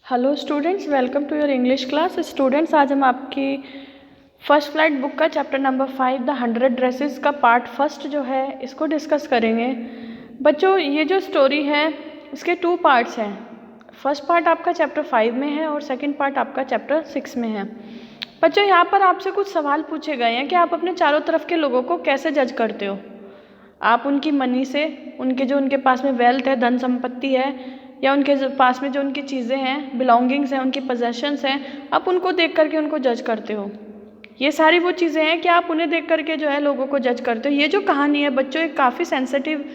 Hello students, welcome to your English class. Students, आज हम आपकी फर्स्ट फ्लाइट बुक का चैप्टर नंबर 5 द 100 ड्रेसेस का पार्ट फर्स्ट जो है इसको डिस्कस करेंगे। बच्चों, ये जो स्टोरी है इसके 2 पार्ट्स हैं। फर्स्ट पार्ट आपका चैप्टर 5 में है और सेकंड पार्ट आपका चैप्टर 6 में है। बच्चों, यहाँ पर आपसे कुछ सवाल पूछे गए हैं कि आप अपने चारों तरफ के लोगों को कैसे जज करते हो। आप उनकी मनी से, उनके पास में वेल्थ है, धन संपत्ति है, या उनके पास में जो उनकी चीज़ें हैं, बिलोंगिंग्स हैं, उनकी पोजेशंस हैं, आप उनको देख करके उनको जज करते हो। ये सारी वो चीज़ें हैं कि आप उन्हें देख करके जो है लोगों को जज करते हो। ये जो कहानी है बच्चों, एक काफ़ी सेंसिटिव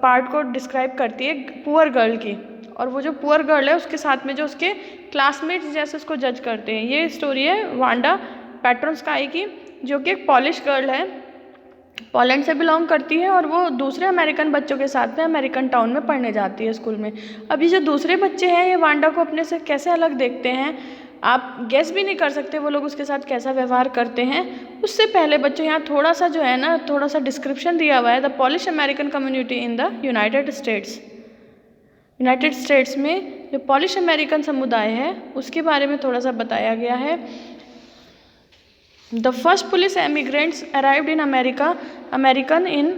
पार्ट को डिस्क्राइब करती है पुअर गर्ल की। और वो जो पुअर गर्ल है उसके साथ में जो उसके क्लासमेट्स जैसे उसको जज करते हैं। ये स्टोरी है वांडा पेट्रोन्स्काई की, जो कि एक पॉलिश गर्ल है, पोलैंड से बिलोंग करती है और वो दूसरे अमेरिकन बच्चों के साथ में अमेरिकन टाउन में पढ़ने जाती है स्कूल में। अब ये जो दूसरे बच्चे हैं ये वांडा को अपने से कैसे अलग देखते हैं, आप गेस भी नहीं कर सकते वो लोग उसके साथ कैसा व्यवहार करते हैं। उससे पहले बच्चों, यहाँ थोड़ा सा जो है ना, थोड़ा सा डिस्क्रिप्शन दिया हुआ है the polish American community in the United states. United states में जो पॉलिश अमेरिकन समुदाय है उसके बारे में थोड़ा सा बताया गया है। The first Polish immigrants arrived in American in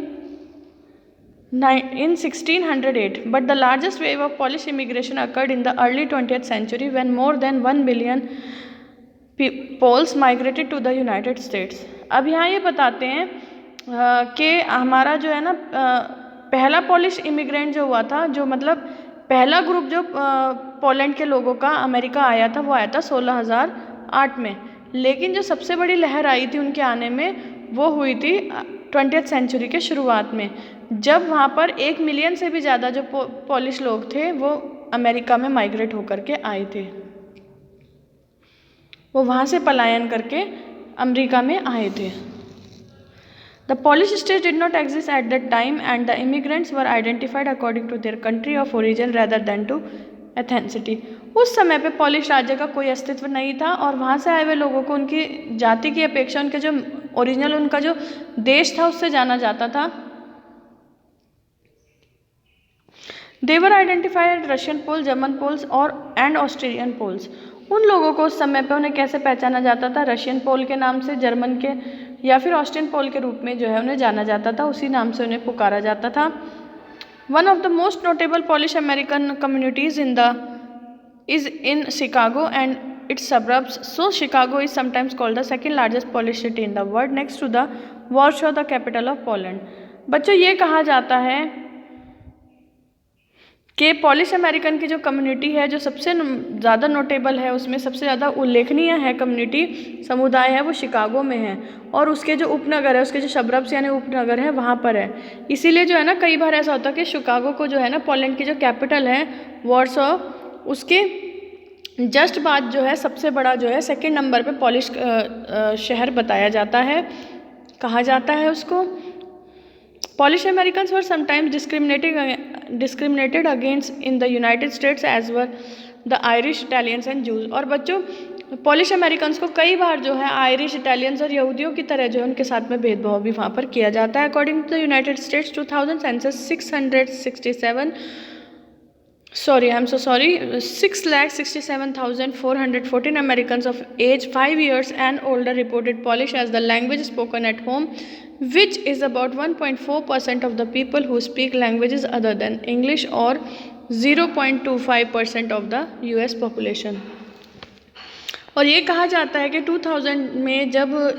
1608, but the largest wave of Polish immigration occurred in the early 20th century when more than 1 billion Poles migrated to the United States. अब यहाँ ये बताते हैं कि हमारा जो है ना पहला पॉलिश इमिग्रेंट जो हुआ था, जो मतलब पहला ग्रुप जो पोलैंड के लोगों का अमेरिका आया था, वो आया था 1608 में। लेकिन जो सबसे बड़ी लहर आई थी उनके आने में वो हुई थी 20th सेंचुरी के शुरुआत में, जब वहाँ पर 1 मिलियन से भी ज़्यादा जो पॉलिश लोग थे वो अमेरिका में माइग्रेट होकर के आए थे। वो वहाँ से पलायन करके अमेरिका में आए थे। The Polish state did not exist at that time and the immigrants were identified according to their country of origin rather than to एथेंसिटी। उस समय पे पॉलिश राज्य का कोई अस्तित्व नहीं था और वहाँ से आए हुए लोगों को उनकी जाति की अपेक्षा उनके जो ओरिजिनल उनका जो देश था उससे जाना जाता था। दे वर आइडेंटिफाइड रशियन पोल, जर्मन पोल्स और एंड ऑस्ट्रेलियन पोल्स। उन लोगों को उस समय पे उन्हें कैसे पहचाना जाता था? रशियन पोल के नाम से, जर्मन के या फिर ऑस्ट्रियन पोल के रूप में जो है उन्हें जाना जाता था, उसी नाम से उन्हें पुकारा जाता था। One of the most notable Polish American communities is in Chicago and its suburbs. So Chicago is sometimes called the second largest Polish city in the world, next to the Warsaw, the capital of Poland. बच्चों, ये कहा जाता है कि polish American की जो community है, जो सबसे ज़्यादा नोटेबल है, उसमें सबसे ज़्यादा उल्लेखनीय है कम्युनिटी समुदाय है, वो शिकागो में है और उसके जो उपनगर है, उसके जो शबरब्स यानी उपनगर है वहाँ पर है। इसीलिए जो है ना, कई बार ऐसा होता है कि शिकागो को जो है ना पोलैंड की जो कैपिटल है वॉर्सो, उसके जस्ट बाद जो है सबसे बड़ा जो है सेकेंड नंबर पर पॉलिश शहर बताया जाता है, कहा जाता है उसको। Polish Americans were sometimes discriminated against in the United States as were the Irish, Italians and Jews. और बच्चों, पॉलिश अमेरिकन्स को कई बार जो है आयरिश, इटालियंस और यहूदियों की तरह जो है उनके साथ में भेदभाव भी वहाँ पर किया जाता है। According to the United States 2000 census 667,414 Americans of age 5 years and older reported Polish as the language spoken at home, which is about 1.4% of the people who speak languages other than English or 0.25% of the US population. और ये कहा जाता है कि 2000 में जब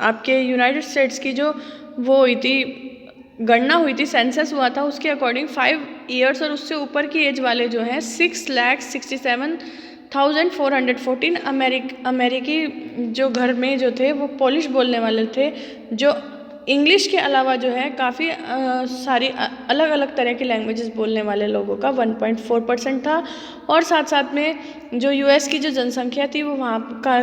आपके United states की जो वो हुई थी, गणना हुई थी, सेंसस हुआ था, उसके अकॉर्डिंग 5 इयर्स और उससे ऊपर की एज वाले जो हैं 6,67,414 अमेरिकी जो घर में जो थे वो पॉलिश बोलने वाले थे, जो इंग्लिश के अलावा जो है काफ़ी सारी अलग अलग तरह की लैंग्वेजेस बोलने वाले लोगों का 1.4% था। और साथ साथ में जो यूएस की जो जनसंख्या थी वो वहाँ का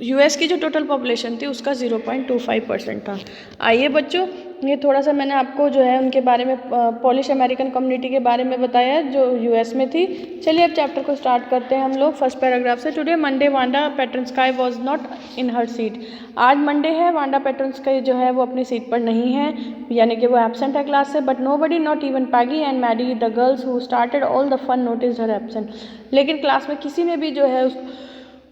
यूएस की जो टोटल पॉपुलेशन थी उसका 0.25% था। आइए बच्चों, ये थोड़ा सा मैंने आपको जो है उनके बारे में पॉलिश अमेरिकन कम्युनिटी के बारे में बताया है जो यूएस में थी। चलिए अब चैप्टर को स्टार्ट करते हैं हम लोग फर्स्ट पैराग्राफ से। Today Monday Wanda Petronski was not in her seat. आज मंडे है, वांडा पेट्रोन्स्काई जो है वो अपनी सीट पर नहीं है, यानी कि वो एबसेंट है क्लास से। But nobody not even Peggy and Maddie the girls who started all the fun notice her absent. लेकिन क्लास में किसी ने भी जो है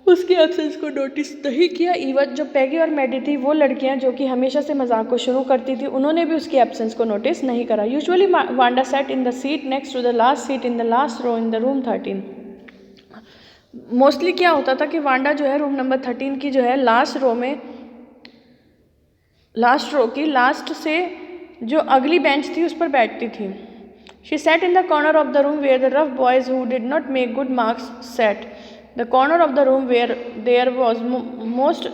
उसकी एब्सेंस को नोटिस नहीं किया। इवन जो पैगी और मैडी थी, वो लड़कियां जो कि हमेशा से मजाक को शुरू करती थी, उन्होंने भी उसकी एब्सेंस को नोटिस नहीं करा। Usually Wanda sat in the seat next to the last seat in the last row in the room 13। मोस्टली क्या होता था कि वांडा जो है रूम नंबर 13 की जो है लास्ट रो की लास्ट से जो अगली बेंच थी उस पर बैठती थी। She sat in the corner of the room where the rough boys who did not make good marks sat. The corner of the room where there was most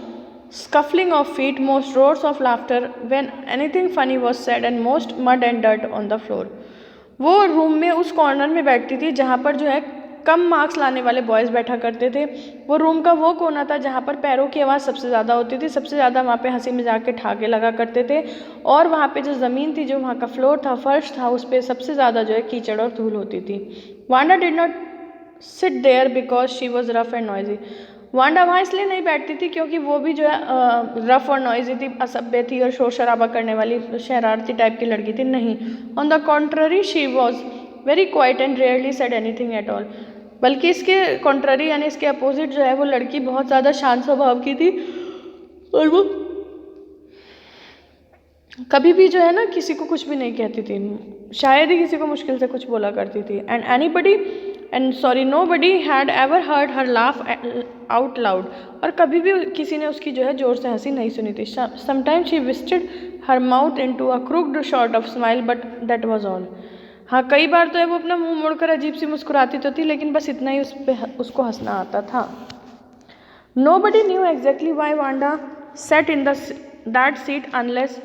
scuffling of feet, most roars of laughter when anything funny was said, and most mud and dirt on the floor. वो room में उस corner में बैठती थी जहाँ पर जो है कम मार्क्स लाने वाले बॉयज़ बैठा करते थे। वो रूम का वो कोना था जहाँ पर पैरों की आवाज़ सबसे ज़्यादा होती थी, सबसे ज़्यादा वहाँ पे हंसी मजाक के ठहाके लगा करते थे। और वहाँ पे जो ज़मीन थी, जो वहाँ का फ्लोर था, फर्श था, उस पर सबसे ज़्यादा जो है कीचड़ और धूल होती थी। Wanda did not sit there because she was rough and noisy. Wanda वहाँ इसलिए नहीं बैठती थी क्योंकि वो भी जो है रफ और नॉइजी थी, असभ्य थी और शोर शराबा करने वाली शरारती टाइप की लड़की थी। नहीं, on the contrary she was very quiet and rarely said anything at all. बल्कि इसके कॉन्ट्ररी यानी इसके अपोजिट जो है वो लड़की बहुत ज़्यादा शांत स्वभाव की थी और वो कभी भी जो है ना किसी को कुछ भी नहीं कहती थी, शायद ही किसी को मुश्किल से कुछ बोला करती थी। nobody had ever heard her laugh out loud। और कभी भी किसी ने उसकी जो है जोर से हंसी नहीं सुनी थी। Sometimes she twisted her mouth into a crooked sort of smile, but that was all। हाँ, कई बार तो है वो अपना मुंह मोड़कर अजीब सी मुस्कुराती तो थी, लेकिन बस इतना ही उसको हंसना आता था। Nobody knew exactly why Wanda sat in that seat unless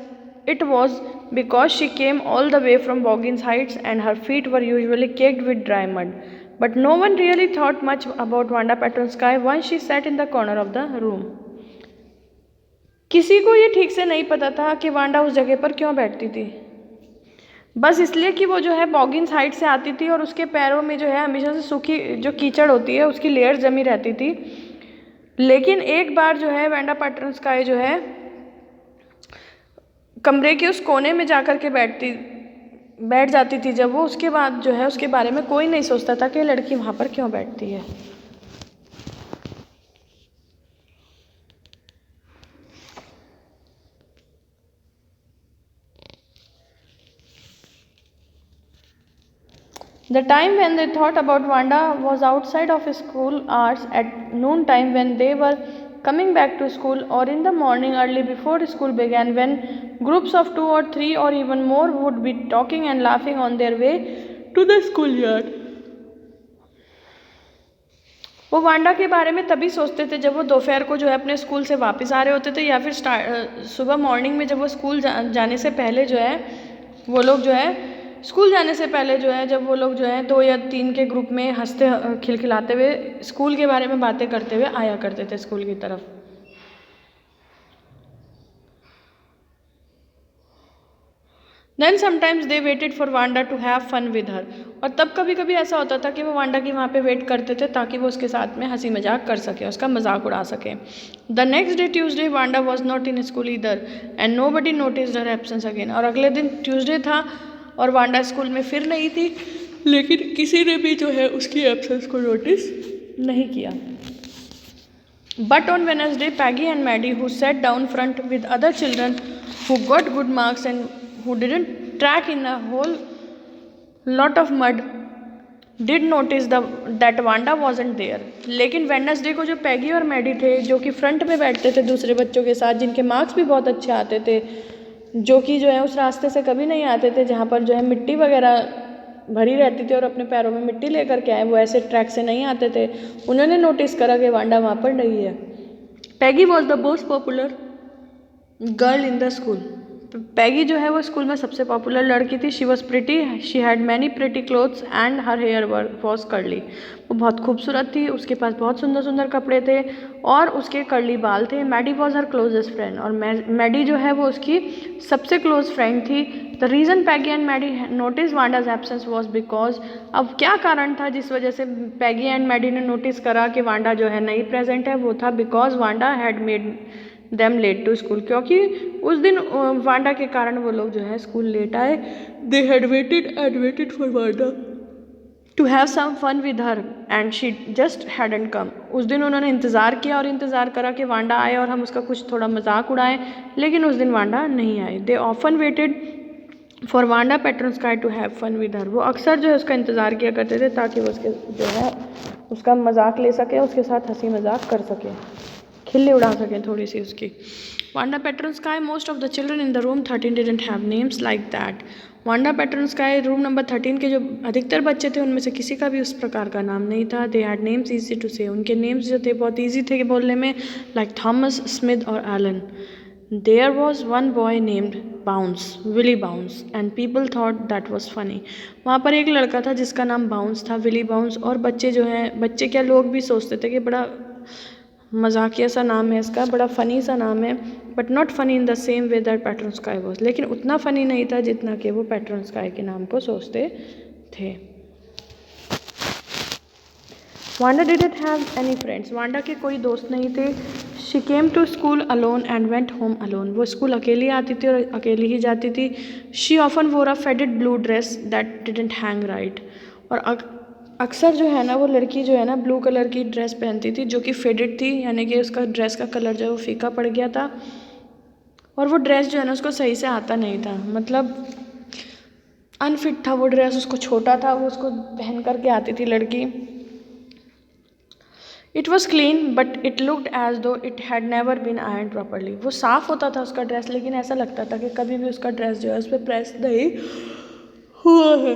it was because she came all the way from Boggins Heights and her feet were usually caked with dry mud. But no one really thought much about Wanda Petronsky once she sat in the corner of the room. किसी को ये ठीक से नहीं पता था कि Wanda उस जगह पर क्यों बैठती थी, बस इसलिए कि वो जो है बॉगिन्स हाइट से आती थी और उसके पैरों में जो है हमेशा से सूखी जो कीचड़ होती है उसकी लेयर जमी रहती थी। लेकिन एक बार जो है वांडा पेट्रोन्स्काई जो है कमरे के उस कोने में जाकर के बैठ जाती थी जब वो, उसके बाद जो है उसके बारे में कोई नहीं सोचता था कि लड़की वहाँ पर क्यों बैठती है। The time when they thought about Wanda was outside of school hours at noon time when they were coming back to school, or in the morning early before school began when groups of 2 or 3 or even more would be talking and laughing on their way to the schoolyard। वो Wanda के बारे में तभी सोचते थे जब वो दोपहर को जो है अपने स्कूल से वापस आ रहे होते थे, या फिर सुबह मॉर्निंग में जब वो स्कूल जाने से पहले जो है वो लोग जो है स्कूल जाने से पहले जो है जब वो लोग जो है 2 या 3 के ग्रुप में हंसते खिलखिलाते हुए स्कूल के बारे में बातें करते हुए आया करते थे स्कूल की तरफ। Then sometimes they waited for Wanda to have fun with her। और तब कभी कभी ऐसा होता था कि वो वांडा की वहाँ पे वेट करते थे ताकि वो उसके साथ में हंसी मजाक कर सके, उसका मजाक उड़ा सके। The next day Tuesday Wanda was not in school either and nobody noticed her absence again। और अगले दिन ट्यूसडे था और वांडा स्कूल में फिर नहीं थी, लेकिन किसी ने भी जो है उसकी एब्सेंस को नोटिस नहीं किया। But on Wednesday Peggy and Maddie, who sat down front with other children who got good marks and who didn't track in a whole lot of mud, did notice that Wanda wasn't there। लेकिन Wednesday को जो पैगी और Maddie थे जो कि front में बैठते थे दूसरे बच्चों के साथ, जिनके मार्क्स भी बहुत अच्छे आते थे, जो कि जो है उस रास्ते से कभी नहीं आते थे जहाँ पर जो है मिट्टी वगैरह भरी रहती थी और अपने पैरों में मिट्टी लेकर के आए, वो ऐसे ट्रैक से नहीं आते थे, उन्होंने नोटिस करा कि वांडा वहाँ पर नहीं है। Peggy was the most popular girl in the school. Peggy जो है वो स्कूल में सबसे पॉपुलर लड़की थी। She was pretty, she had many pretty clothes and her hair was curly. वो बहुत खूबसूरत थी, उसके पास बहुत सुंदर सुंदर कपड़े थे और उसके कर्ली बाल थे। Maddie was her closest friend, और मैडी जो है वो उसकी सबसे क्लोज फ्रेंड थी। The reason Peggy and Maddie notice Wanda's absence was because, अब क्या कारण था जिस वजह से पैगी एंड मैडी ने नोटिस करा कि वांडा जो है नहीं प्रेजेंट है, वो था because Wanda had made them late to school, क्योंकि उस दिन वांडा के कारण वो लोग जो है स्कूल लेट आए। They had waited for Wanda to have some fun with her and she just hadn't come. उस दिन उन्होंने इंतज़ार किया और इंतज़ार करा कि वांडा आए और हम उसका कुछ थोड़ा मजाक उड़ाएं, लेकिन उस दिन वांडा नहीं आए। They often waited for Wanda Petronski to have fun with her. वो अक्सर जो है उसका इंतज़ार किया करते थे ताकि वो उसके जो है उसका मजाक ले सके, उसके साथ हंसी मजाक कर सके, खिल्ली उड़ा सकें थोड़ी सी उसकी। Wanda Petronski, most of the children in the room 13 didn't have names like that. Wanda Petronski room number 13 के जो अधिकतर बच्चे थे उनमें से किसी का भी उस प्रकार का नाम नहीं था। They had names easy to say, उनके नेम्स जो थे बहुत ईजी थे बोलने में, लाइक थॉमस, स्मिथ और Allen. There was one boy named Bounce, Willie Bounce, and people thought that was funny. वहाँ पर एक लड़का था जिसका नाम बाउंस था, विली बाउंस, और बच्चे जो हैं, बच्चे क्या लोग भी सोचते थे कि बड़ा मजाकिया सा नाम है इसका, बड़ा फ़नी सा नाम है, but not funny in the same way that Petronski was. लेकिन उतना फ़नी नहीं था जितना कि वो पेट्रोन्स्काई के नाम को सोचते थे। Wanda didn't have any friends, Wanda के कोई दोस्त नहीं थे। She came to school alone and went home alone, वो स्कूल अकेली आती थी और अकेली ही जाती थी। She often wore a faded blue dress that didn't hang right, और अक्सर जो है ना वो लड़की जो है ना ब्लू कलर की ड्रेस पहनती थी जो कि फेडेड थी, यानी कि उसका ड्रेस का कलर जो है वो फीका पड़ गया था, और वो ड्रेस जो है ना उसको सही से आता नहीं था, मतलब अनफिट था वो ड्रेस, उसको छोटा था, वो उसको पहन करके आती थी लड़की। It was clean but it looked as though it had never been iron properly, वो साफ़ होता था उसका ड्रेस, लेकिन ऐसा लगता था कि कभी भी उसका ड्रेस जो है उस पर प्रेस नहीं हुआ है,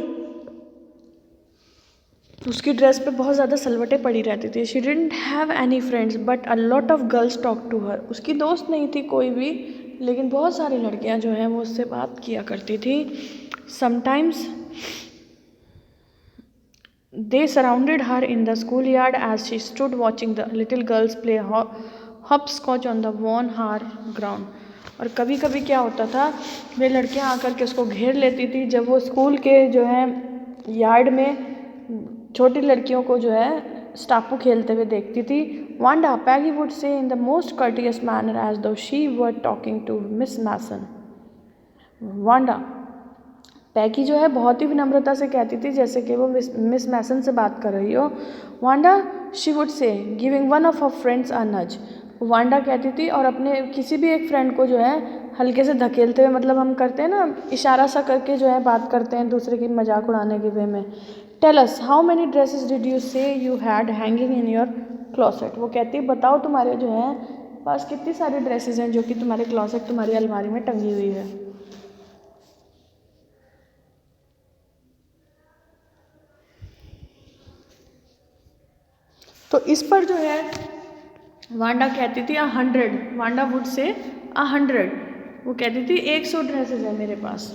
उसकी ड्रेस पे बहुत ज़्यादा सलवटें पड़ी रहती थी। She didn't have any friends but a lot of girls talk to her, उसकी दोस्त नहीं थी कोई भी, लेकिन बहुत सारी लड़कियां जो हैं वो उससे बात किया करती थी। Sometimes they surrounded her in the school yard as she stood watching the little girls play hopscotch on the worn hard ground, और कभी कभी क्या होता था वे लड़कियां आकर के उसको घेर लेती थी जब वो स्कूल के जो है यार्ड में छोटी लड़कियों को जो है स्टापू खेलते हुए देखती थी। Wanda, Peggy would say in the most courteous manner as though she were talking to Miss Mason. Wanda, Peggy जो है बहुत ही विनम्रता से कहती थी जैसे कि वो मिस मैसन से बात कर रही हो। Wanda, she would say giving one of her friends a nudge, Wanda कहती थी और अपने किसी भी एक फ्रेंड को जो है हल्के से धकेलते हुए, मतलब हम करते हैं ना इशारा सा करके जो है बात करते हैं दूसरे की मजाक उड़ाने के वे में। Tell us how many dresses did you say you had hanging in your closet, वो कहती है बताओ तुम्हारे जो है पास कितनी सारी ड्रेसेस हैं जो कि तुम्हारे क्लॉसेट, तुम्हारी अलमारी में टंगी हुई है। तो इस पर जो है वांडा कहती थी 100, वांडा वुड से 100, वो कहती थी 100 ड्रेसेस है मेरे पास।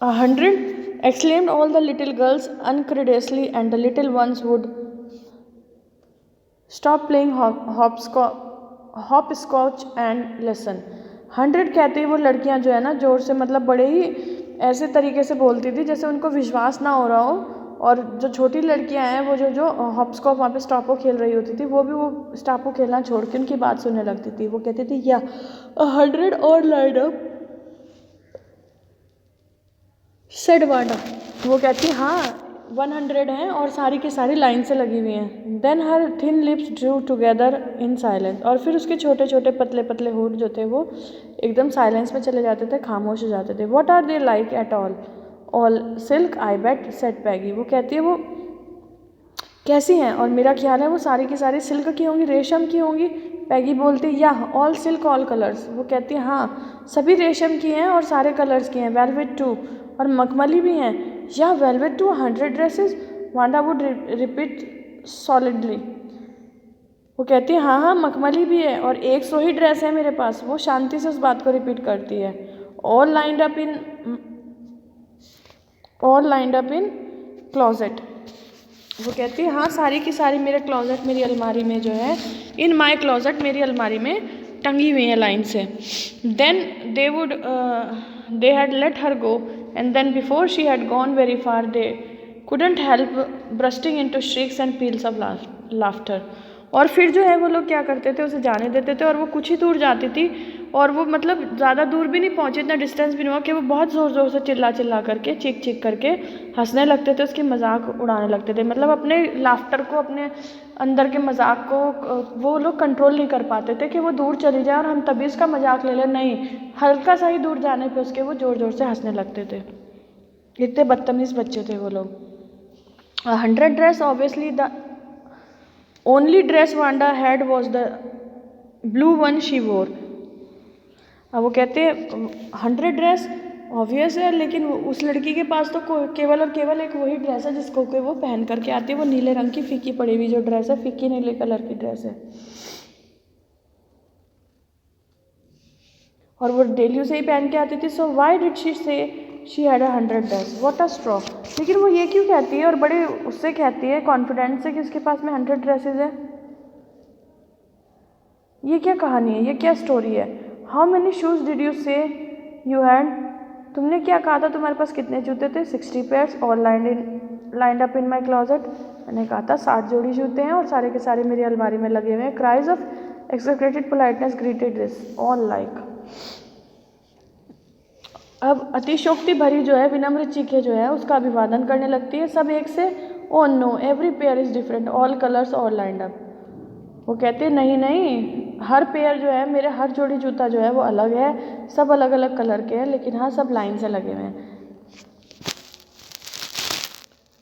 100 exclaimed all the little girls incredulously, and the little ones would stop playing hopscotch and listen। 100 कहते ही वो लड़कियां जो है ना जोर से, मतलब बड़े ही ऐसे तरीके से बोलती थी जैसे उनको विश्वास ना हो रहा हो, और जो छोटी लड़कियां हैं वो जो हॉपस्कॉच वहाँ पे स्टापो खेल रही होती थी वो भी वो स्टापो खेलना छोड़ के उनकी बात सुनने लगती थी। वो कहती थी या 100 और लाइन अप सेड वांडा, वो कहती है हाँ 100 हैं और सारी की सारी लाइन से लगी हुई हैं। Then her thin lips drew together in silence, और फिर उसके छोटे छोटे पतले पतले होठ जो थे वो एकदम साइलेंस में चले जाते थे, खामोश हो जाते थे। What are they like at all silk I bet said Peggy, वो कहती है वो कैसी हैं, और मेरा ख्याल है वो सारी की सारी सिल्क की होंगी, रेशम की होंगी। पैगी बोलती है या ऑल सिल्क ऑल कलर्स, वो कहती है हाँ सभी रेशम की हैं और सारे कलर्स की हैं। वेलवेट टू, और मखमली भी हैं। या velvet too 100 dresses, Wanda would repeat solidly, वो कहती है हाँ हाँ मखमली भी है और 100 ही ड्रेस है मेरे पास। वो शांति से उस बात को रिपीट करती है। All lined up in closet. वो कहती है हाँ सारी की सारी मेरे क्लोजेट मेरी अलमारी में जो है, इन माई क्लोजेट मेरी अलमारी में टंगी हुई है लाइन से। Then they had let her go and then before she had gone very far they couldn't help bursting into shrieks and peals of laughter। और फिर जो है वो लोग क्या करते थे, उसे जाने देते थे और वो कुछ ही दूर जाती थी और वो मतलब ज़्यादा दूर भी नहीं पहुँची, इतना डिस्टेंस भी नहीं हुआ कि वो बहुत ज़ोर ज़ोर से चिल्ला चिल्ला करके चीख चीख करके हंसने लगते थे, उसकी मजाक उड़ाने लगते थे। मतलब अपने लाफ्टर को, अपने अंदर के मजाक को वो लोग कंट्रोल नहीं कर पाते थे कि वो दूर चली जाए और हम तभी उसका मजाक ले लें। नहीं, हल्का सा ही दूर जाने पर उसके वो ज़ोर ज़ोर से हंसने लगते थे। इतने बदतमीज़ बच्चे थे वो लोग। 100 dress, obviously the only dress Wanda had was the blue one she wore। अब वो कहते हैं 100 ड्रेस ऑब्वियस है, लेकिन उस लड़की के पास तो केवल और केवल एक वही ड्रेस है जिसको कि वो पहन करके आती है। वो नीले रंग की फीकी पड़ी हुई जो ड्रेस है, फीकी नीले कलर की ड्रेस है और वो डेली उसे ही पहन के आती थी। सो वाई डिड शी से she had 100 dress, what a straw. लेकिन वो ये क्यों कहती है और बड़े उससे कहती है कॉन्फिडेंस से कि उसके पास में 100 ड्रेसेस है। ये क्या कहानी है, ये क्या स्टोरी है। How many shoes did you say you had, तुमने क्या कहा था तुम्हारे पास कितने जूते थे। 60 pairs all lined up in my closet, मैंने कहा था 60 जोड़ी जूते हैं और सारे के सारे मेरी अलमारी में लगे हुए हैं। Cries of exaggerated politeness greeted this all like. अब अतिशोक्ति भरी जो है विनम्र चीखें जो है उसका अभिवादन करने लगती है सब एक से। Oh know every pair is different all colours all lined up. वो कहते हैं नहीं नहीं, हर पेयर जो है, मेरे हर जोड़ी जूता जो है वो अलग है, सब अलग अलग कलर के हैं, लेकिन हाँ सब लाइन से लगे हुए हैं।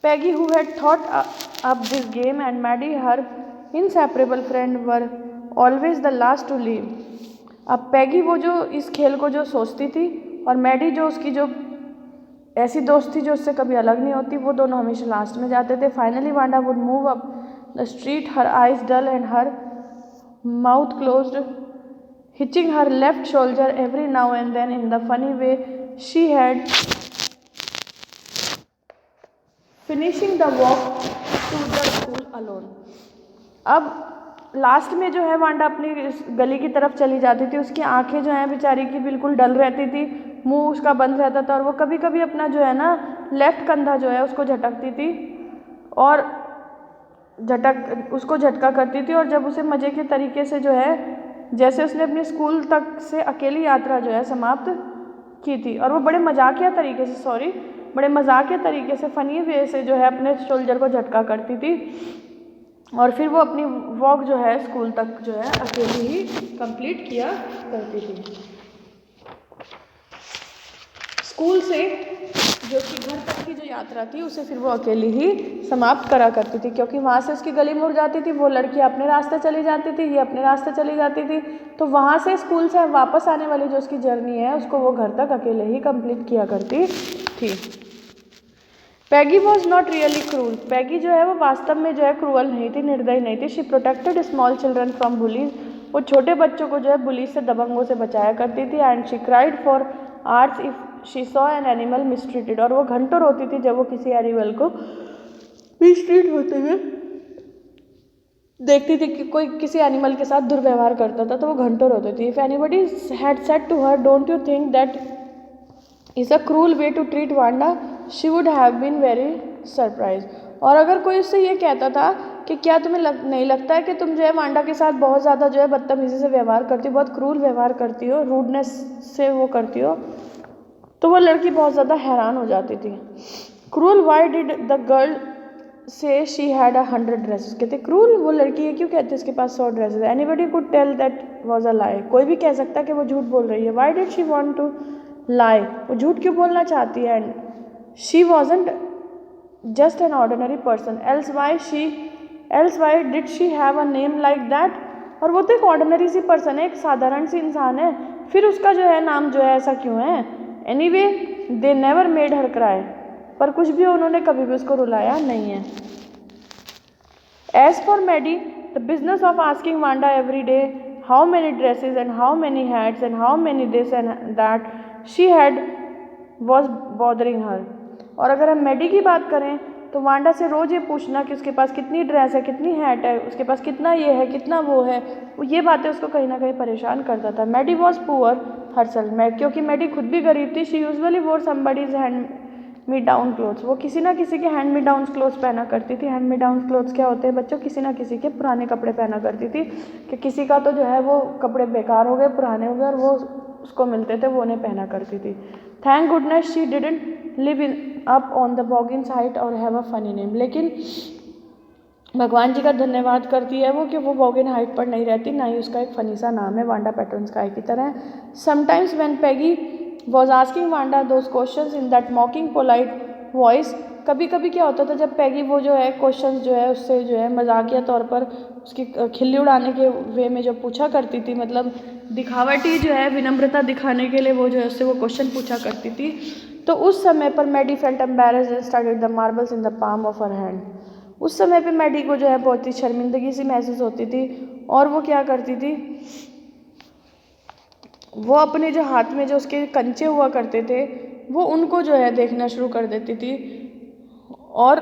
Peggy who had thought up this game and Maddie her inseparable friend were always the last to leave. अब पैगी वो जो इस खेल को जो सोचती थी और मैडी जो उसकी जो ऐसी दोस्त थी जो उससे कभी अलग नहीं होती, वो दोनों हमेशा लास्ट में जाते थे। Finally Wanda would move up the street, her eyes dull and her mouth closed, hitching her left shoulder every now and then in the funny way she had, finishing the walk to the school alone। अब last में जो है Wanda अपनी गली की तरफ चली जाती थी। उसकी आंखें जो हैं बेचारी की बिल्कुल डल रहती थी, मुंह उसका बंद रहता था और वो कभी कभी अपना जो है ना लेफ्ट कंधा जो है उसको झटकती थी और उसको झटका करती थी। और जब उसे मज़े के तरीके से जो है, जैसे उसने अपने स्कूल तक से अकेली यात्रा जो है समाप्त की थी और वो बड़े मजाकिया तरीके से फ़नी वे से जो है अपने शोल्डर को झटका करती थी और फिर वो अपनी वॉक जो है स्कूल तक जो है अकेली ही कंप्लीट किया करती थी। स्कूल से जो कि घर तक की जो यात्रा थी उसे फिर वो अकेली ही समाप्त करा करती थी, क्योंकि वहाँ से उसकी गली मुड़ जाती थी, वो लड़की अपने रास्ते चली जाती थी, ये अपने रास्ते चली जाती थी। तो वहाँ से स्कूल से वापस आने वाली जो उसकी जर्नी है उसको वो घर तक अकेले ही कंप्लीट किया करती थी। पैगी वॉज नॉट रियली क्रूल, पैगी जो है वो वास्तव में जो है क्रूअल नहीं थी, निर्दयी नहीं थी। She protected small children from bullies, वो छोटे बच्चों को जो है बुलीज से, दबंगों से बचाया करती थी। And she cried for hours if she saw an animal mistreated, और वो घंटों रोती थी जब वो किसी एनिमल को मिसट्रीट होते हुए देखती थी कि कोई किसी एनिमल के साथ दुर्व्यवहार करता था तो वो घंटों रोती थी। If anybody had said to her don't you think that is a cruel way to treat Wanda, she would have been very surprise. और अगर कोई उससे ये कहता था कि क्या तुम्हें नहीं लगता है कि तुम जो है वांडा के साथ बहुत ज़्यादा जो है बदतमीज़ी से व्यवहार करती हो, बहुत क्रूल व्यवहार करती हो, रूडनेस से वो करती हो, तो वो लड़की बहुत ज़्यादा हैरान हो जाती थी। Cruel why did the girl say she had 100 dresses, कहते क्रूल, वो लड़की ये क्यों कहती है उसके पास 100 dresses. Anybody could tell that was a lie, कोई भी कह सकता कि वो झूठ बोल रही है। Why did she want to lie, वो झूठ क्यों बोलना चाहती है। And she wasn't just an ordinary person, else why did she have a name like that, और वो तो एक ऑर्डिनरी सी पर्सन है, एक साधारण सी इंसान है, फिर उसका जो है नाम जो है ऐसा क्यों है। Anyway they never made her cry, पर कुछ भी उन्होंने कभी भी उसको रुलाया नहीं है। As for Maddie, the business of asking Wanda every day how many dresses and how many hats and how many this and that she had was bothering her. और अगर हम मैडी की बात करें तो वांडा से रोज़ ये पूछना कि उसके पास कितनी ड्रेस है, कितनी हैट है, उसके पास कितना ये है, कितना वो है, वो ये बातें उसको कहीं ना कहीं परेशान करता था. मैडी वॉज पुअर हरसेल्फ, क्योंकि मैडी खुद भी गरीब थी. शी यूजुअली वोर somebody's hand me down clothes, वो किसी ना किसी के हैंड मी डाउन क्लोथ्स पहना करती थी. हैंड मी डाउन क्लोथ्स क्या होते हैं बच्चों? किसी ना किसी के पुराने कपड़े पहना करती थी कि किसी का तो जो है वो कपड़े बेकार हो गए, पुराने हो गए और वो उसको मिलते थे, वो उन्हें पहना करती थी. Thank goodness she didn't live in up on the Boggins Height और हैव अ फनी नेम. लेकिन भगवान जी का धन्यवाद करती है वो कि वो बॉगिन हाइट पर नहीं रहती, ना ही उसका एक फनी सा नाम है वांडा पेट्रोनस्काई की तरह. Sometimes when Peggy was asking Wanda those questions in that मॉकिंग polite voice, कभी कभी क्या होता था जब पैगी वो जो है क्वेश्चंस जो है उससे जो है मजाकिया तौर पर उसकी खिल्ली उड़ाने के वे में जो पूछा करती थी, मतलब दिखावटी जो है विनम्रता दिखाने के लिए वो जो है उससे वो क्वेश्चन पूछा करती थी, तो उस समय पर Maddie felt embarrassed and studied the marbles in the palm of her hand. उस समय पे मैडी को जो है बहुत ही शर्मिंदगी सी महसूस होती थी और वो क्या करती थी, वो अपने जो हाथ में जो उसके कंचे हुआ करते थे वो उनको जो है देखना शुरू कर देती थी और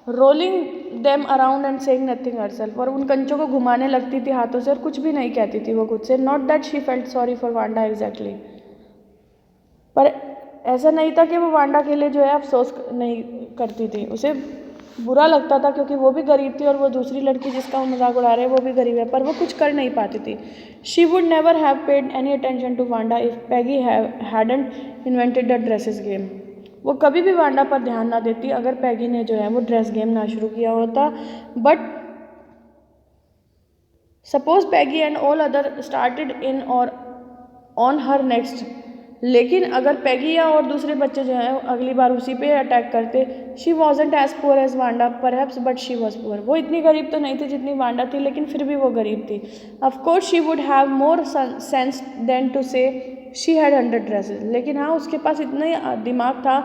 rolling them around and saying nothing herself, और उन कंचों को घुमाने लगती थी हाथों से और कुछ भी नहीं कहती थी वो खुद से. Not that she felt sorry for Wanda exactly, पर ऐसा नहीं था कि वो वांडा के लिए जो है अफसोस नहीं करती थी, उसे बुरा लगता था क्योंकि वो भी गरीब थी और वो दूसरी लड़की जिसका वो मजाक उड़ा रहे हैं वो भी गरीब है, पर वो कुछ कर नहीं पाती थी. She would never have paid any attention to Wanda if Peggy hadn't invented the dresses game. वो कभी भी वांडा पर ध्यान ना देती अगर पैगी ने जो है वो ड्रेस गेम ना शुरू किया होता. But suppose Peggy and all other started in और ऑन हर नेक्स्ट, लेकिन अगर पैगी या और दूसरे बच्चे जो हैं अगली बार उसी पे अटैक करते. She wasn't as poor as Wanda perhaps but she was poor, वो इतनी गरीब तो नहीं थी जितनी वांडा थी लेकिन फिर भी वो गरीब थी. Of course she would have more sense than to say she had 100 dresses, लेकिन हाँ उसके पास इतना दिमाग था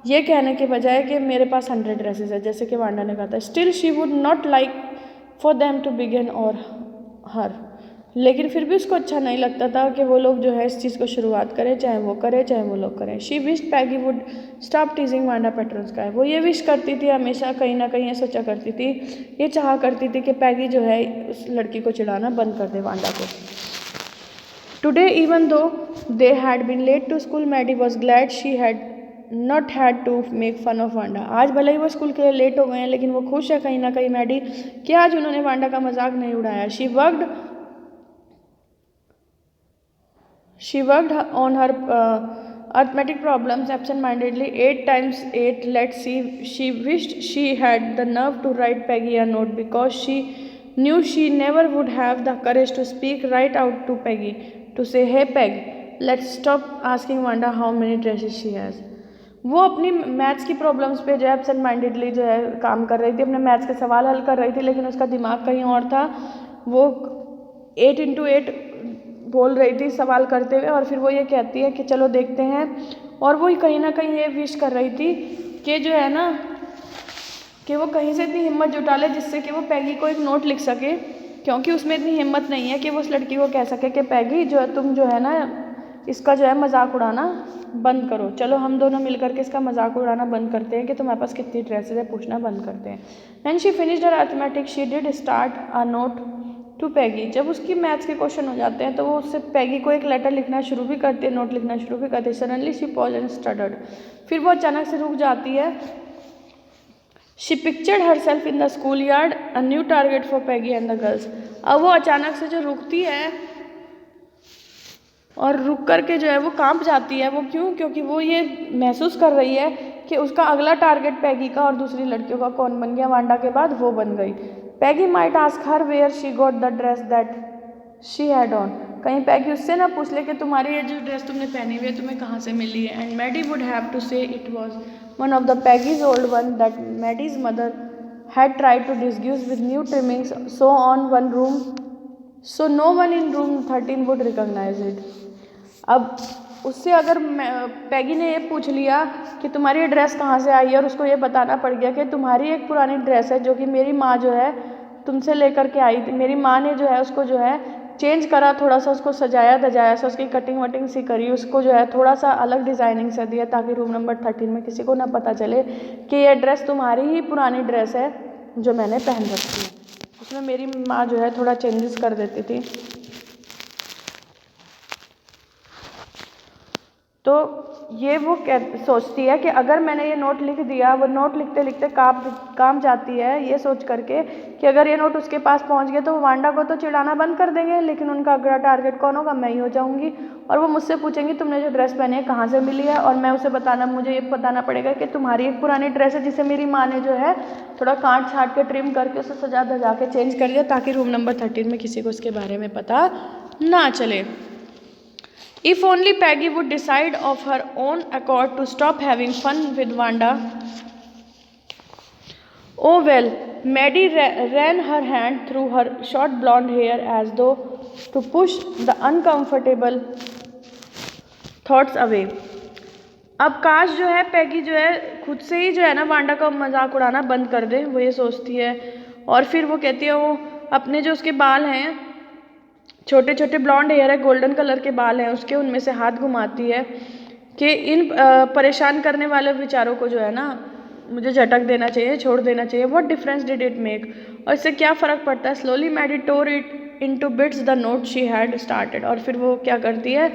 ये कहने के बजाय कि मेरे पास 100 ड्रेसेस है जैसे कि वांडा ने कहा था. Still she would not like for them to begin और हर, लेकिन फिर भी उसको अच्छा नहीं लगता था कि वो लोग जो है इस चीज़ को शुरुआत करें, चाहे वो लोग करें. She wished Peggy would stop teasing Wanda Petronski, वो ये विश करती थी हमेशा, कहीं ना कहीं ये सोचा करती थी, ये चाहा करती थी कि पैगी जो है उस लड़की को चिढ़ाना बंद कर दे वांडा को. Today even though they had been late to school Maddie was glad she had not had to make fun of Wanda. आज भले ही वो स्कूल के लिए लेट हो गए हैं लेकिन वो खुश है कहीं ना कहीं मैडी कि आज उन्होंने वांडा का मजाक नहीं उड़ाया. She worked on her arithmetic problems absent-mindedly 8 times 8. Let's see. She wished she had the nerve to write Peggy a note because she knew she never would have the courage to speak right out to Peggy, to say, "Hey Peg, let's stop asking Wanda how many dresses she has." वो अपनी maths की problems पे जो है absent mindedly जो है काम कर रही थी, अपने मैथ्स के सवाल हल कर रही थी, लेकिन उसका दिमाग कहीं और था. वो 8 into 8 बोल रही थी सवाल करते हुए और फिर वो ये कहती है कि चलो देखते हैं, और वो कहीं ना कहीं ये विश कर रही थी कि जो है ना कि वो कहीं से इतनी हिम्मत जुटा ले जिससे कि वो पैगी को एक नोट लिख सके, क्योंकि उसमें इतनी हिम्मत नहीं है कि वो उस लड़की को कह सके कि पैगी जो है तुम जो है ना इसका जो है मजाक उड़ाना बंद करो, चलो हम दोनों मिलकर के इसका मजाक उड़ाना बंद करते हैं कि तुम्हारे पास कितनी ड्रेसेस है पूछना बंद करते हैं. And she finished her arithmetic she did start a note to Peggy. जब उसकी मैथ्स के क्वेश्चन हो जाते हैं तो वो उससे पैगी को एक लेटर लिखना शुरू भी करती है, नोट लिखना शुरू भी करती है. सडनली शी पॉज एंड स्टटर्ड, फिर वो अचानक से रुक जाती है. She pictured her self in the school yard a new target for Peggy and the girls. अब वो अचानक से जो रुकती है और रुक करके जो है वो कांप जाती है. वो क्यों? क्योंकि वो ये महसूस कर रही है कि उसका अगला टारगेट पैगी का और दूसरी लड़कियों का कौन बन गया, वांडा के बाद वो बन गई. Peggy might ask her where she got the dress that she had on, कहीं पैगी उससे ना पूछ ले कि तुम्हारी ये जो ड्रेस तुमने पहनी हुई है तुम्हें कहाँ से मिली है. And Maddie would have to say it was one of the Peggy's old one that Maddie's mother had tried to disguise with new trimmings so on one room, so no one in room 13 would recognise it. अब उससे अगर पैगी ने ये पूछ लिया कि तुम्हारी ये ड्रेस कहाँ से आई है, और उसको ये बताना पड़ गया कि तुम्हारी एक पुरानी ड्रेस है जो कि मेरी माँ जो है तुमसे लेकर के आई थी, मेरी माँ ने जो है उसको जो है चेंज करा, थोड़ा सा उसको सजाया धजाया सा, उसकी कटिंग वटिंग सी करी, उसको जो है थोड़ा सा अलग डिज़ाइनिंग से दिया ताकि रूम नंबर 13 में किसी को ना पता चले कि ये ड्रेस तुम्हारी ही पुरानी ड्रेस है जो मैंने पहन रखी है। उसमें मेरी माँ जो है थोड़ा चेंजेस कर देती थी। तो ये वो सोचती है कि अगर मैंने ये नोट लिख दिया, वो नोट लिखते लिखते काम जाती है ये सोच करके कि अगर ये नोट उसके पास पहुंच गए तो वो वांडा को तो चिढ़ाना बंद कर देंगे, लेकिन उनका अगला टारगेट कौन होगा, मैं ही हो जाऊंगी। और वो मुझसे पूछेंगी तुमने जो ड्रेस पहनी है कहाँ से मिली है, और मैं उसे मुझे ये बताना पड़ेगा कि तुम्हारी एक पुरानी ड्रेस है जिसे मेरी माँ ने जो है थोड़ा काट छाट के ट्रिम करके उसे सजा धजा के चेंज कर दिया ताकि रूम नंबर 13 में किसी को उसके बारे में पता ना चले। If only Peggy would decide of her own accord to stop having fun with Wanda. Oh well, Maddie ran her hand through her short blonde hair as though to push the uncomfortable thoughts away. अब काश जो है पैगी जो है खुद से ही जो है ना वांडा का मजाक उड़ाना बंद कर दे, वो ये सोचती है। और फिर वो कहती है वो अपने जो उसके बाल हैं छोटे छोटे ब्लॉन्ड हेयर है, गोल्डन कलर के बाल हैं उसके, उनमें से हाथ घुमाती है कि इन परेशान करने वाले विचारों को जो है ना मुझे झटक देना चाहिए, छोड़ देना चाहिए। What difference did it make, और इससे क्या फ़र्क पड़ता है। Slowly Maddie tore it into bits the note she had started, और फिर वो क्या करती है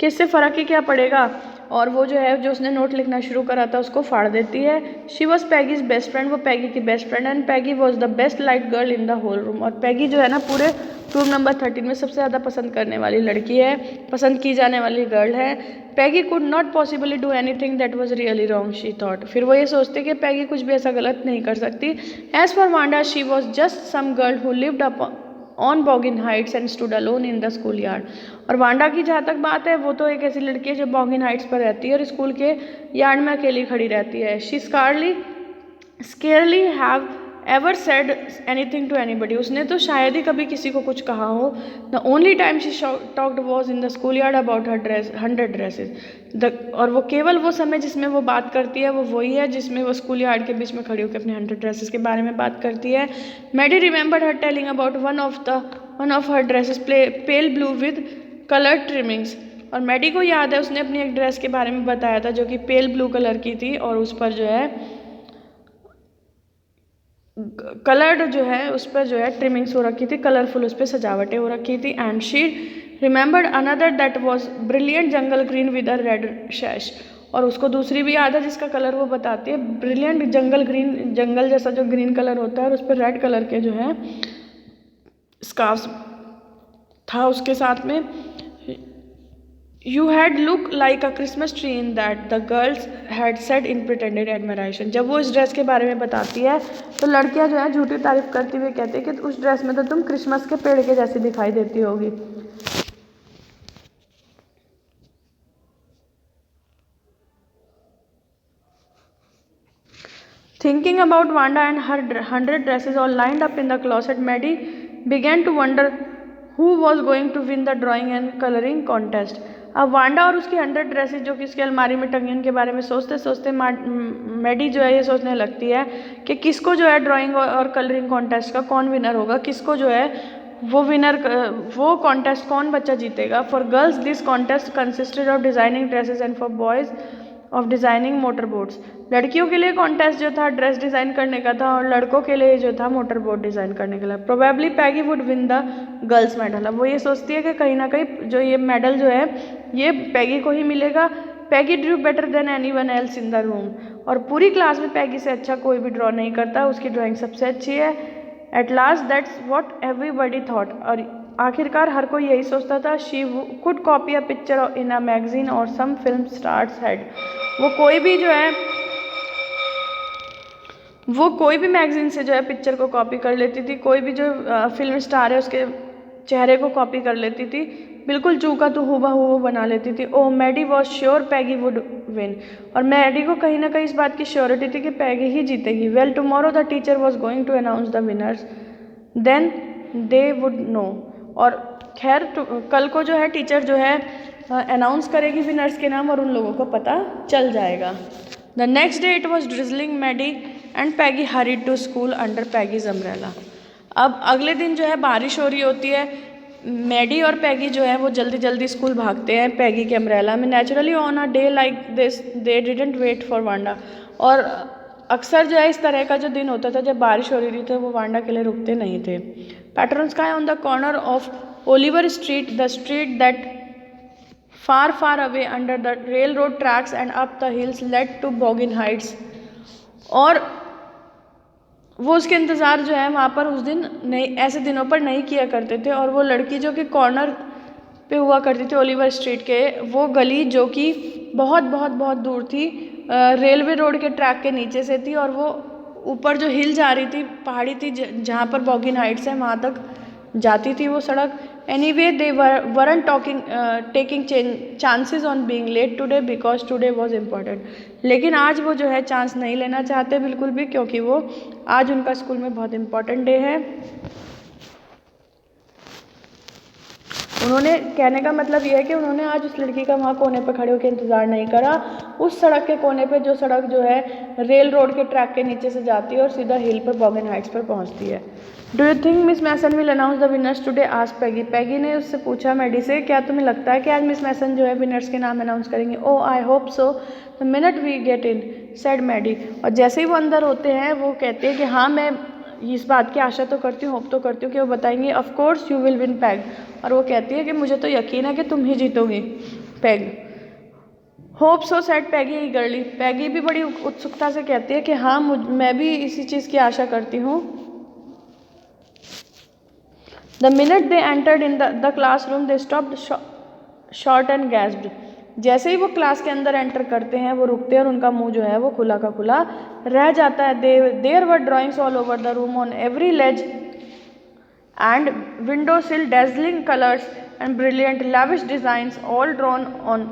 कि इससे फ़र्क ही क्या पड़ेगा, और वो जो है जो उसने नोट लिखना शुरू करा था उसको फाड़ देती है। She was Peggy's best friend, वो पैगी की best friend, and Peggy was the best liked girl in the whole room, और पैगी जो है ना पूरे रूम नंबर 13 में सबसे ज़्यादा पसंद करने वाली लड़की है, पसंद की जाने वाली गर्ल है। Peggy could not possibly do anything that was really wrong she thought, फिर वो ये सोचते कि पैगी कुछ भी ऐसा गलत नहीं कर सकती। As for Wanda she was just some girl who lived up on Boggin Heights and stood alone in the school yard, और वांडा की जहाँ तक बात है वो तो एक ऐसी लड़की है जो बॉगिन हाइट्स पर रहती है और स्कूल के यार्ड में अकेली खड़ी रहती है। She scarcely have ever said anything to anybody, उसने तो शायद ही कभी किसी को कुछ कहा हो। The only time she talked was in the school yard about her 100 dresses, और वो केवल वो समय जिसमें वो बात करती है वो वही है जिसमें वो स्कूल यार्ड के बीच में खड़ी होकर अपने 100 ड्रेसेस के बारे में बात करती है। Maddie remembered her telling about one of her dresses pale blue with colour trimmings, और मैडी को याद है उसने अपनी एक ड्रेस के बारे में बताया था जो कि पेल ब्लू कलर की थी और उस पर जो है कलर्ड जो है उस पर जो है ट्रिमिंग्स हो रखी थी, कलरफुल उस पर सजावटें हो रखी थी। And she remembered another that was brilliant jungle green with a red sash, और उसको दूसरी भी याद है जिसका कलर वो बताती है, ब्रिलियंट जंगल ग्रीन, जंगल जैसा जो ग्रीन कलर होता है और उस पर रेड कलर के जो है स्कार्फ था उसके साथ में। You had looked like a Christmas tree in that, the girls had said in pretended admiration. जब वो इस ड्रेस के बारे में बताती है तो लड़कियां जो है झूठी तारीफ करती हुए कहती है कि उस ड्रेस में तो तुम क्रिसमस के पेड़ के जैसी दिखाई देती होगी। Thinking about Wanda and her 100 dresses all lined up in the closet, Maddie began to wonder who was going to win the drawing and coloring contest. अब वांडा और उसकी 100 ड्रेसेस जो कि उसकी अलमारी में टंगी उनके बारे में सोचते सोचते मैडी जो है ये सोचने लगती है कि किसको जो है ड्राइंग और कलरिंग कॉन्टेस्ट का कौन विनर होगा, किसको जो है वो कॉन्टेस्ट कौन बच्चा जीतेगा। For girls this contest consisted of designing dresses and for boys of designing motor boats, लड़कियों के लिए कॉन्टेस्ट जो था ड्रेस डिज़ाइन करने का था और लड़कों के लिए जो था मोटर बोट डिज़ाइन करने के लिए। Probably Peggy would win the girls medal, अब वो ये सोचती है कि कहीं ना कहीं जो ये मेडल जो है ये पैगी को ही मिलेगा। Peggy drew better than anyone else in the room, और पूरी क्लास में पैगी से अच्छा कोई भी ड्रॉ नहीं करता, उसकी ड्राइंग सबसे अच्छी है। At last that's what everybody thought, और आखिरकार हर कोई यही सोचता था। She could copy a picture in a magazine और सम फिल्म स्टार्स हेड, वो कोई भी मैगजीन से जो है पिक्चर को कॉपी कर लेती थी, कोई भी जो फिल्म स्टार है उसके चेहरे को कॉपी कर लेती थी, बिल्कुल चूका तो हूबहू बना लेती थी। Oh Maddie was sure Peggy would win, और मैडी को कहीं ना कहीं इस बात की श्योरिटी थी कि पैगी ही जीतेगी। Well tomorrow the teacher was going to announce the winners then they would know, और खैर कल को जो है टीचर जो है अनाउंस करेगी विनर्स के नाम और उन लोगों को पता चल जाएगा। The next day it was drizzling Maddie and Peggy hurried to school under Peggy's umbrella. अब अगले दिन जो है बारिश हो रही होती है, मैडी और पैगी जो है वो जल्दी जल्दी स्कूल भागते हैं पैगी के अम्ब्रेला में। Naturally on a day like this they didn't wait for Wanda. और अक्सर जो है इस तरह का जो दिन होता था जब बारिश हो रही थी तो वो वांडा के लिए रुकते नहीं थे। Pattern sky on the corner of Oliver street, the street that far far away under the railroad tracks and up the hills led to Boggin Heights। और वो उसके इंतज़ार जो है वहाँ पर उस दिन नहीं, ऐसे दिनों पर नहीं किया करते थे। और वो लड़की जो कि कॉर्नर पे हुआ करती थी ओलिवर स्ट्रीट के, वो गली जो कि बहुत बहुत बहुत दूर थी, रेलवे रोड के ट्रैक के नीचे से थी, और वो ऊपर जो हिल जा रही थी, पहाड़ी थी जहाँ पर बॉगिन हाइट्स है, वहाँ तक जाती थी वो सड़क। Anyway they weren't taking chances on being late today because today was important। लेकिन आज वो जो है चांस नहीं लेना चाहते बिल्कुल भी, क्योंकि वो आज उनका स्कूल में बहुत इम्पोर्टेंट डे है। उन्होंने कहने का मतलब ये है कि उन्होंने आज उस लड़की का वहाँ कोने पर खड़े होकर इंतज़ार नहीं करा, उस सड़क के कोने पे जो सड़क जो है रेल रोड के ट्रैक के नीचे से जाती है और सीधा हिल पर बॉगिन हाइट्स पर पहुँचती है। Do you think Miss Mason will announce the winners today, आज पैगी। पैगी ने उससे पूछा मैडी से, क्या तुम्हें लगता है कि आज मिस मैसन जो है विनर्स के नाम अनाउंस करेंगे। Oh I hope so the minute we get in, said Maddie. और जैसे ही वो अंदर होते हैं वो कहते हैं कि हाँ मैं इस बात की आशा तो करती हूँ, होप तो करती हूँ कि वो बताएंगे of course you will win peg. और वो कहती है कि मुझे तो यकीन है कि तुम ही जीतोगी पैग। होप सो सेड पैगी ईगरली। पैगी भी बड़ी उत्सुकता से कहती है कि हाँ मैं भी इसी चीज़ की आशा करती हूँ। The minute they entered in the classroom they stopped short and gasped. जैसे ही वो क्लास के अंदर एंटर करते हैं वो रुकते हैं और उनका मुंह जो है वो खुला का खुला रह जाता है। There were drawings all over the room on every ledge and window sill, dazzling colours and brilliant lavish designs all drawn on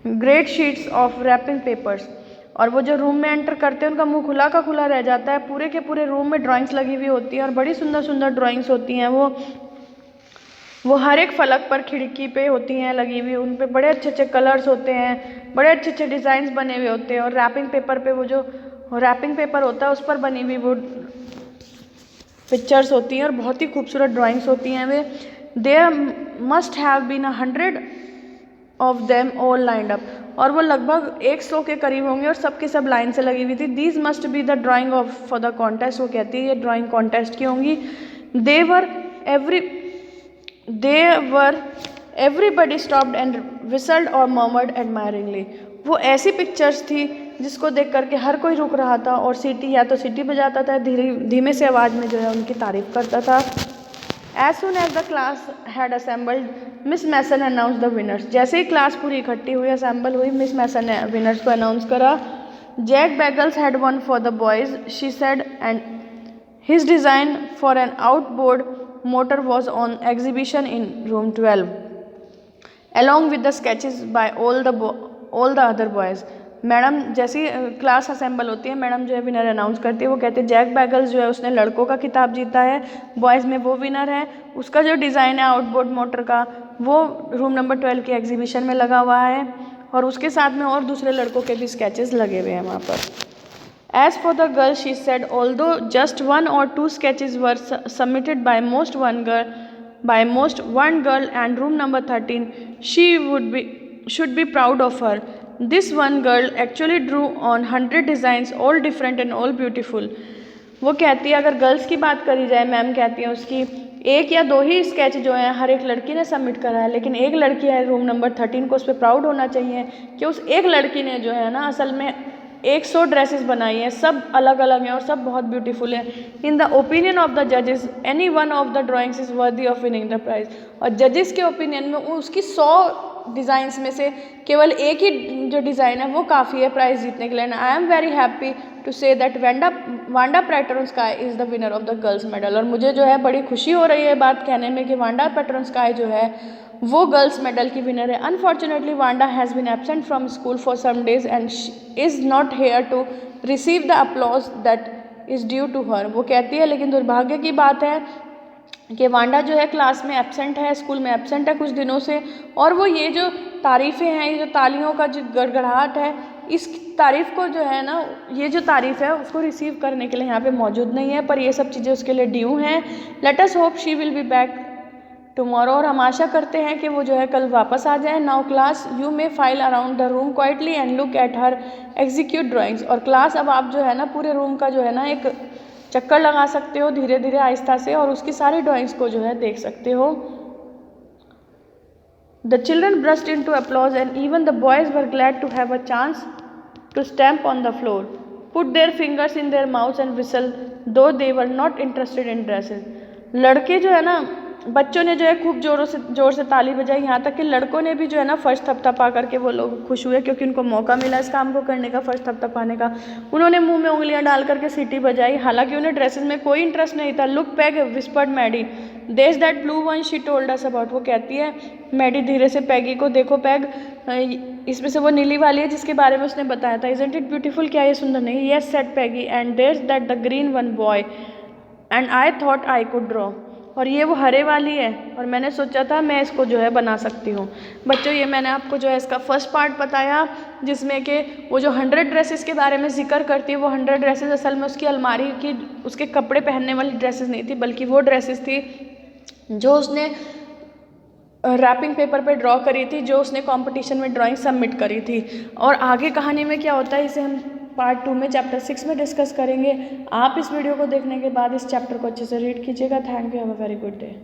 great sheets of wrapping papers. और वो जो रूम में एंटर करते हैं उनका मुंह खुला का खुला रह जाता है। पूरे के पूरे रूम में ड्राइंग्स लगी हुई होती हैं और बड़ी सुंदर सुंदर ड्राइंग्स होती हैं। वो हर एक फलक पर खिड़की पे होती हैं लगी हुई, उन पे बड़े अच्छे अच्छे कलर्स होते हैं, बड़े अच्छे अच्छे डिज़ाइंस बने हुए होते हैं। और रैपिंग पेपर पे वो जो रैपिंग पेपर होता है उस पर बनी हुई वो पिक्चर्स होती हैं और बहुत ही खूबसूरत ड्राइंग्स होती हैं। Why there must have been 100 of them all lined up. और वो लगभग 100 के करीब होंगे और सब के सब लाइन से लगी हुई थी। These must be the drying of for the contest. वो कहती है ये ड्राइंग कॉन्टेस्ट की होंगी। एवरीबडी स्टॉप्ड एंड विसल्ड और मर्मर्ड एडमायरिंगली। वो ऐसी पिक्चर्स थी जिसको देख करके हर कोई रुक रहा था और सीटी या तो सीटी बजाता था, धीमे से आवाज़ में जो है उनकी तारीफ करता था। As soon as the class had assembled, Miss Mason announced the winners। जैसे ही क्लास पूरी इकट्ठी हुई, असेंबल हुई, मिस मैसन ने विनर्स को अनाउंस करा। Jack Beggles had won for the boys, she said, and his design for an outboard motor was on exhibition in room 12, along with the sketches by all the other boys। Madam जैसी class assemble होती है, madam जो है winner announce करती है। वो कहते हैं जैक बैगल्स जो है उसने लड़कों का खिताब जीता है, बॉयज़ में वो विनर है। उसका जो डिज़ाइन है आउटबोर्ड मोटर का वो रूम नंबर 12 की एग्जीबिशन में लगा हुआ है और उसके साथ में और दूसरे लड़कों के भी स्केचेस लगे हुए हैं वहाँ पर। As for the girl she said although just 1 or 2 sketches were submitted by most one girl and room number 13 she should be proud of her। This one girl actually drew on 100 designs all different and all beautiful। वो कहती है अगर girls की बात करी जाए, ma'am कहती हैं उसकी 1 या 2 ही स्केच जो हैं हर एक लड़की ने सबमिट करा है, लेकिन एक लड़की है रूम नंबर 13 को उस पर प्राउड होना चाहिए कि उस एक लड़की ने जो है ना असल में 100 ड्रेसेस बनाई हैं, सब अलग अलग हैं और सब बहुत ब्यूटीफुल हैं। In the opinion of the जजेस any one of the drawings is worthy of winning the prize. और जजेस के ओपिनियन में उसकी 100 डिज़ाइंस में से केवल एक ही जो डिज़ाइन है वो काफ़ी है प्राइज़ जीतने के लिए। I am very happy to say that Wanda Petronski is the winner of the girls medal. और मुझे जो है बड़ी खुशी हो रही है बात कहने में कि वांडा पैटर्न स्काई जो है वो गर्ल्स मेडल की विनर है। Unfortunately Wanda has been absent from school for some days and is not here to receive the applause that is due to her. वो कहती है लेकिन दुर्भाग्य की बात है कि वांडा जो है क्लास में एब्सेंट है, स्कूल में एब्सेंट है कुछ दिनों से, और वो ये जो तारीफ़ें हैं, ये जो तालियों का जो गड़गड़ाहट है, इस तारीफ़ को जो है ना, ये जो तारीफ़ है उसको रिसीव करने के लिए यहाँ पे मौजूद नहीं है, पर ये सब चीज़ें उसके लिए ड्यू हैं। Let us hope she will be back tomorrow, और हम आशा करते हैं कि वो जो है कल वापस आ जाए। Now class you may file around the room quietly and look at her execute drawings, और क्लास अब आप जो है ना पूरे रूम का जो है ना एक चक्कर लगा सकते हो धीरे धीरे आहिस्ता से, और उसकी सारी ड्राइंग्स को जो है देख सकते हो। The children burst into applause and even the boys were glad to have a chance to stamp on the floor, put their fingers in their mouths and whistle, though they were not interested in dresses. लड़के जो है ना, बच्चों ने जो है खूब जोर से ताली बजाई, यहाँ तक कि लड़कों ने भी जो है ना फर्श थपथपा करके वो लोग खुश हुए, क्योंकि उनको मौका मिला इस काम को करने का, फर्श थपथपाने का। उन्होंने मुंह में उंगलियां डाल करके सीटी बजाई, हालांकि उन्हें ड्रेसेस में कोई इंटरेस्ट नहीं था। लुक पैग विस्पर्ड मैडी, देश that blue one she told us about, वो कहती है मैडी धीरे से पैगी को, देखो पैग, इसमें से वो नीली वाली है जिसके बारे में उसने बताया था। इजंट इट ब्यूटीफुल, क्या ये सुंदर नहीं? Yes said Peggy, and there that the green one boy and I thought I could draw, और ये वो हरे वाली है और मैंने सोचा था मैं इसको जो है बना सकती हूँ। बच्चों ये मैंने आपको जो है इसका फर्स्ट पार्ट बताया, जिसमें कि वो जो 100 ड्रेसेस के बारे में जिक्र करती है, वो 100 ड्रेसेस असल में उसकी अलमारी की, उसके कपड़े पहनने वाली ड्रेसेस नहीं थी, बल्कि वो ड्रेसेस थी जो उसने रैपिंग पेपर पे ड्रॉ करी थी, जो उसने कंपटीशन में ड्राइंग सबमिट करी थी। और आगे कहानी में क्या होता है इसे हम पार्ट 2 में चैप्टर 6 में डिस्कस करेंगे। आप इस वीडियो को देखने के बाद इस चैप्टर को अच्छे से रीड कीजिएगा। Thank you, have a very good day.